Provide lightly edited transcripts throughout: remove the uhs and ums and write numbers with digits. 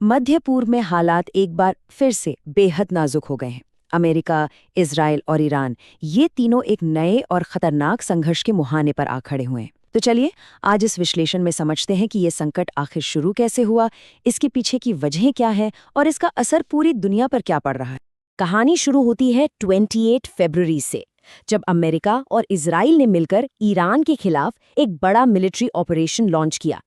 मध्य पूर्व में हालात एक बार फिर से बेहद नाजुक हो गए हैं। अमेरिका, इजराइल और ईरान, ये तीनों एक नए और खतरनाक संघर्ष के मुहाने पर आ खड़े हुए हैं। तो चलिए आज इस विश्लेषण में समझते हैं कि ये संकट आखिर शुरू कैसे हुआ, इसके पीछे की वजहें क्या हैं और इसका असर पूरी दुनिया पर क्या पड़ रहा है। कहानी शुरू होती है 28 फरवरी से, जब अमेरिका और इजराइल ने मिलकर ईरान के खिलाफ एक बड़ा मिलिट्री ऑपरेशन लॉन्च किया।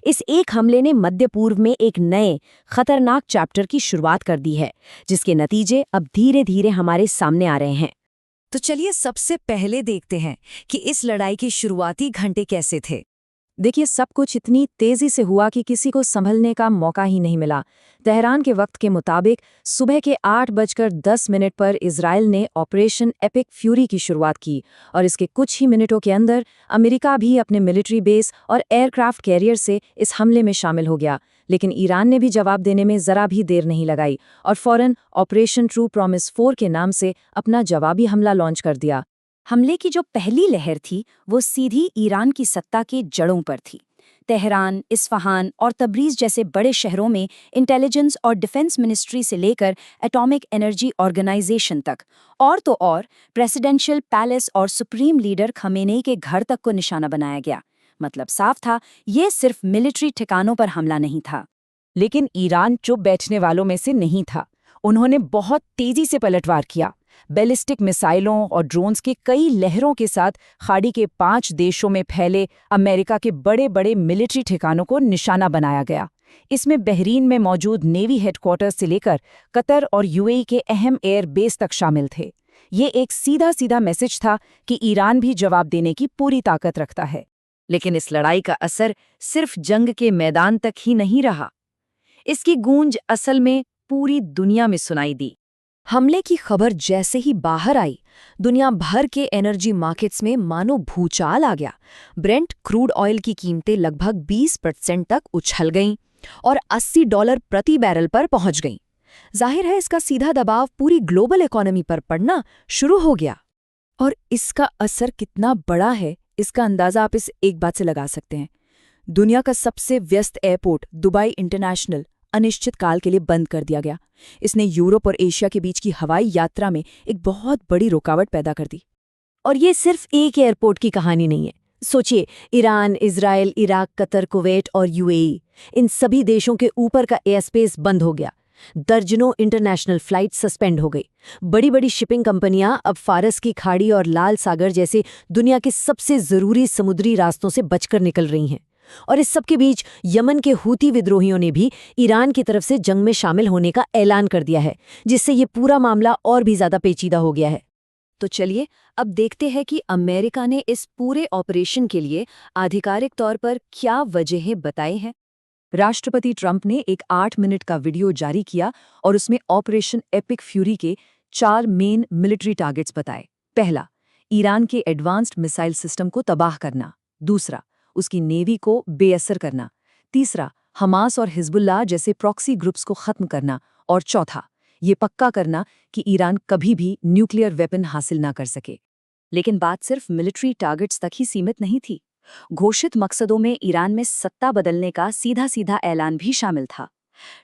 इस एक हमले ने मध्य पूर्व में एक नए खतरनाक चैप्टर की शुरुआत कर दी है, जिसके नतीजे अब धीरे धीरे हमारे सामने आ रहे हैं। तो चलिए सबसे पहले देखते हैं कि इस लड़ाई के शुरुआती घंटे कैसे थे। देखिए, सब कुछ इतनी तेजी से हुआ कि किसी को संभलने का मौका ही नहीं मिला। तेहरान के वक्त के मुताबिक सुबह के 8:10 पर इजराइल ने ऑपरेशन एपिक फ्यूरी की शुरुआत की और इसके कुछ ही मिनटों के अंदर अमेरिका भी अपने मिलिट्री बेस और एयरक्राफ्ट कैरियर से इस हमले में शामिल हो गया। लेकिन ईरान ने भी जवाब देने में जरा भी देर नहीं लगाई और फौरन ऑपरेशन ट्रू प्रॉमिस 4 के नाम से अपना जवाबी हमला लॉन्च कर दिया। हमले की जो पहली लहर थी वो सीधी ईरान की सत्ता के जड़ों पर थी। तेहरान, इस्फहान और तब्रीज जैसे बड़े शहरों में इंटेलिजेंस और डिफेंस मिनिस्ट्री से लेकर एटॉमिक एनर्जी ऑर्गेनाइजेशन तक, और तो और प्रेसिडेंशियल पैलेस और सुप्रीम लीडर खमेनेई के घर तक को निशाना बनाया गया। मतलब साफ था, ये सिर्फ मिलिट्री ठिकानों पर हमला नहीं था। लेकिन ईरान चुप बैठने वालों में से नहीं था। उन्होंने बहुत तेजी से पलटवार किया। बैलिस्टिक मिसाइलों और ड्रोन्स के कई लहरों के साथ खाड़ी के 5 देशों में फैले अमेरिका के बड़े बड़े मिलिट्री ठिकानों को निशाना बनाया गया। इसमें बहरीन में मौजूद नेवी हेडक्वार्टर से लेकर कतर और यूएई के अहम एयर बेस तक शामिल थे। ये एक सीधा सीधा मैसेज था कि ईरान भी जवाब देने की पूरी ताकत रखता है। लेकिन इस लड़ाई का असर सिर्फ जंग के मैदान तक ही नहीं रहा। इसकी गूंज असल में पूरी दुनिया में सुनाई दी। हमले की खबर जैसे ही बाहर आई, दुनिया भर के एनर्जी मार्केट्स में मानो भूचाल आ गया। ब्रेंट क्रूड ऑयल की कीमतें लगभग 20% तक उछल गईं और $80 प्रति बैरल पर पहुंच गईं। जाहिर है, इसका सीधा दबाव पूरी ग्लोबल इकोनॉमी पर पड़ना शुरू हो गया। और इसका असर कितना बड़ा है, इसका अंदाजा आप इस एक बात से लगा सकते हैं। दुनिया का सबसे व्यस्त एयरपोर्ट दुबई इंटरनेशनल अनिश्चित काल के लिए बंद कर दिया गया। इसने यूरोप और एशिया के बीच की हवाई यात्रा में एक बहुत बड़ी रुकावट पैदा कर दी। और ये सिर्फ एक एयरपोर्ट की कहानी नहीं है। सोचिए, Iran, Israel, Iraq, Qatar, Kuwait और यूएई, इन सभी देशों के ऊपर का एयर स्पेस बंद हो गया। दर्जनों इंटरनेशनल फ्लाइट सस्पेंड हो गई। बड़ी बड़ी शिपिंग कंपनियां अब फारस की खाड़ी और लाल सागर जैसे दुनिया के सबसे जरूरी समुद्री रास्तों से बचकर निकल रही हैं। और इस सब के बीच यमन के हूती विद्रोहियों ने भी ईरान की तरफ से जंग में शामिल होने का ऐलान कर दिया है, जिससे ये पूरा मामला और भी ज्यादा पेचीदा हो गया है। तो चलिए अब देखते हैं कि अमेरिका ने इस पूरे ऑपरेशन के लिए आधिकारिक तौर पर क्या वजहें बताई हैं। राष्ट्रपति ट्रंप ने एक 8 मिनट का वीडियो जारी किया और उसमें ऑपरेशन एपिक फ्यूरी के 4 मेन मिलिट्री टारगेट्स बताए। पहला, ईरान के एडवांस्ड मिसाइल सिस्टम को तबाह करना। दूसरा, उसकी नेवी को बेअसर करना। तीसरा, हमास और हिजबुल्लाह जैसे प्रॉक्सी ग्रुप्स को खत्म करना। और चौथा, ये पक्का करना कि ईरान कभी भी न्यूक्लियर वेपन हासिल ना कर सके। लेकिन बात सिर्फ मिलिट्री टारगेट्स तक ही सीमित नहीं थी। घोषित मकसदों में ईरान में सत्ता बदलने का सीधा सीधा ऐलान भी शामिल था।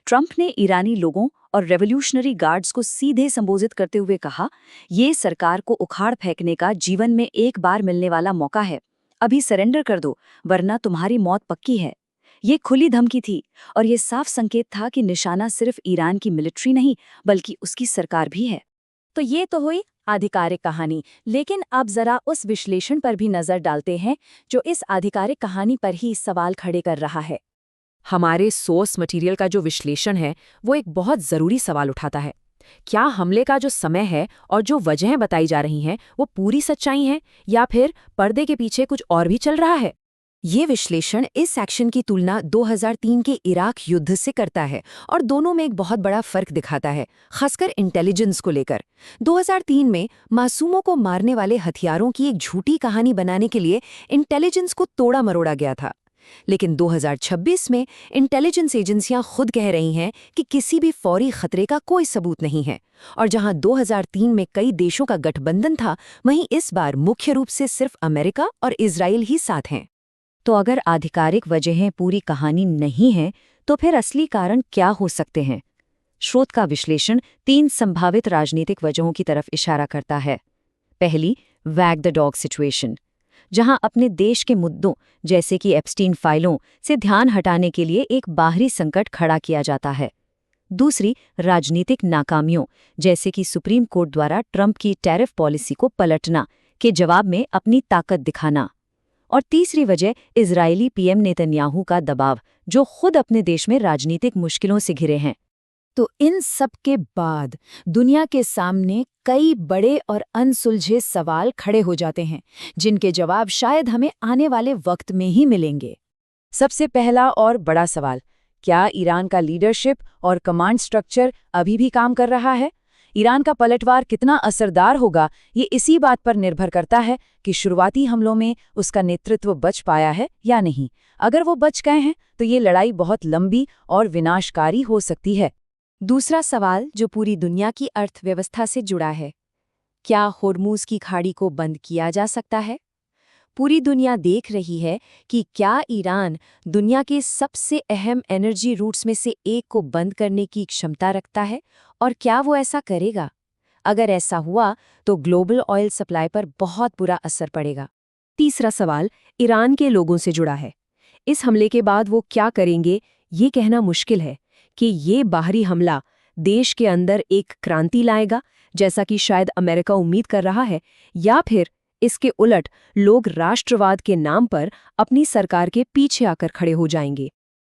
ट्रंप ने ईरानी लोगों और रेवोल्यूशनरी गार्ड्स को सीधे संबोधित करते हुए कहा, ये सरकार को उखाड़ फेंकने का जीवन में एक बार मिलने वाला मौका है। अभी सरेंडर कर दो, वरना तुम्हारी मौत पक्की है। ये खुली धमकी थी और ये साफ संकेत था कि निशाना सिर्फ ईरान की मिलिट्री नहीं, बल्कि उसकी सरकार भी है। तो ये तो हुई आधिकारिक कहानी, लेकिन अब जरा उस विश्लेषण पर भी नजर डालते हैं जो इस आधिकारिक कहानी पर ही सवाल खड़े कर रहा है। हमारे सोर्स मटेरियल का जो विश्लेषण है, वो एक बहुत जरूरी सवाल उठाता है। क्या हमले का जो समय है और जो वजहें बताई जा रही हैं वो पूरी सच्चाई हैं, या फिर पर्दे के पीछे कुछ और भी चल रहा है? ये विश्लेषण इस एक्शन की तुलना 2003 के इराक युद्ध से करता है और दोनों में एक बहुत बड़ा फर्क दिखाता है, खासकर इंटेलिजेंस को लेकर। 2003 में मासूमों को मारने वाले हथियारों की एक झूठी कहानी बनाने के लिए इंटेलिजेंस को तोड़ा मरोड़ा गया था। लेकिन 2026 में इंटेलिजेंस एजेंसियां खुद कह रही हैं कि किसी भी फौरी खतरे का कोई सबूत नहीं है। और जहां 2003 में कई देशों का गठबंधन था, वहीं इस बार मुख्य रूप से सिर्फ अमेरिका और इजराइल ही साथ हैं। तो अगर आधिकारिक वजहें पूरी कहानी नहीं हैं, तो फिर असली कारण क्या हो सकते हैं? स्रोत का विश्लेषण 3 संभावित राजनीतिक वजहों की तरफ इशारा करता है। पहली, वैग द डॉग सिचुएशन, जहां अपने देश के मुद्दों जैसे कि एप्स्टीन फाइलों से ध्यान हटाने के लिए एक बाहरी संकट खड़ा किया जाता है। दूसरी, राजनीतिक नाकामियों जैसे कि सुप्रीम कोर्ट द्वारा ट्रंप की टैरिफ पॉलिसी को पलटना के जवाब में अपनी ताकत दिखाना। और तीसरी वजह, इजरायली पीएम नेतन्याहू का दबाव, जो खुद अपने देश में राजनीतिक मुश्किलों से घिरे हैं। तो इन सब के बाद दुनिया के सामने कई बड़े और अनसुलझे सवाल खड़े हो जाते हैं, जिनके जवाब शायद हमें आने वाले वक्त में ही मिलेंगे। सबसे पहला और बड़ा सवाल, क्या ईरान का लीडरशिप और कमांड स्ट्रक्चर अभी भी काम कर रहा है? ईरान का पलटवार कितना असरदार होगा, ये इसी बात पर निर्भर करता है कि शुरुआती हमलों में उसका नेतृत्व बच पाया है या नहीं। अगर वो बच गए हैं तो ये लड़ाई बहुत लंबी और विनाशकारी हो सकती है। दूसरा सवाल जो पूरी दुनिया की अर्थव्यवस्था से जुड़ा है, क्या होर्मुज की खाड़ी को बंद किया जा सकता है? पूरी दुनिया देख रही है कि क्या ईरान दुनिया के सबसे अहम एनर्जी रूट्स में से एक को बंद करने की क्षमता रखता है, और क्या वो ऐसा करेगा? अगर ऐसा हुआ तो ग्लोबल ऑयल सप्लाई पर बहुत बुरा असर पड़ेगा। तीसरा सवाल ईरान के लोगों से जुड़ा है। इस हमले के बाद वो क्या करेंगे, ये कहना मुश्किल है कि ये बाहरी हमला देश के अंदर एक क्रांति लाएगा, जैसा कि शायद अमेरिका उम्मीद कर रहा है, या फिर इसके उलट लोग राष्ट्रवाद के नाम पर अपनी सरकार के पीछे आकर खड़े हो जाएंगे।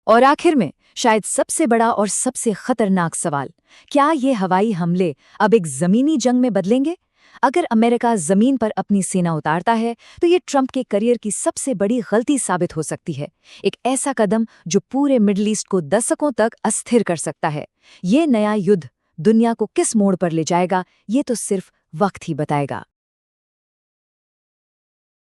और आखिर में शायद सबसे बड़ा और सबसे खतरनाक सवाल, क्या ये हवाई हमले अब एक जमीनी जंग में बदलेंगे? अगर अमेरिका जमीन पर अपनी सेना उतारता है तो ये ट्रंप के करियर की सबसे बड़ी गलती साबित हो सकती है। एक ऐसा कदम जो पूरे मिडल ईस्ट को दशकों तक अस्थिर कर सकता है। ये नया युद्ध दुनिया को किस मोड़ पर ले जाएगा, ये तो सिर्फ वक्त ही बताएगा।